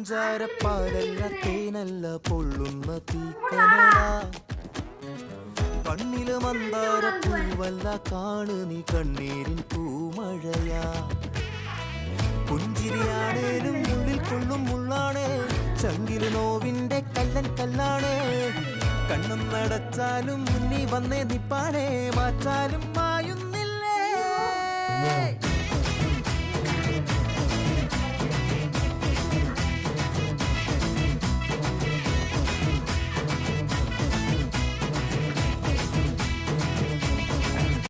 പഞ്ചാരപ്പാലല്ല തേനല്ല പൊള്ളുന്ന തീക്കനല കണ്ണില് മന്ദാര പൂവല്ല കാണു നീ കണ്ണീരിൻ പൂമഴയാ പുഞ്ചിരിയാണേലും ഉള്ളിൽ കൊള്ളും മുള്ളാണ് ചങ്കില് നോവിന്റെ കല്ലൻ കല്ലാണ് കണ്ണും നടച്ചാലും മുന്നിൽ വന്നേ നിപ്പാനേ മാറ്റാലും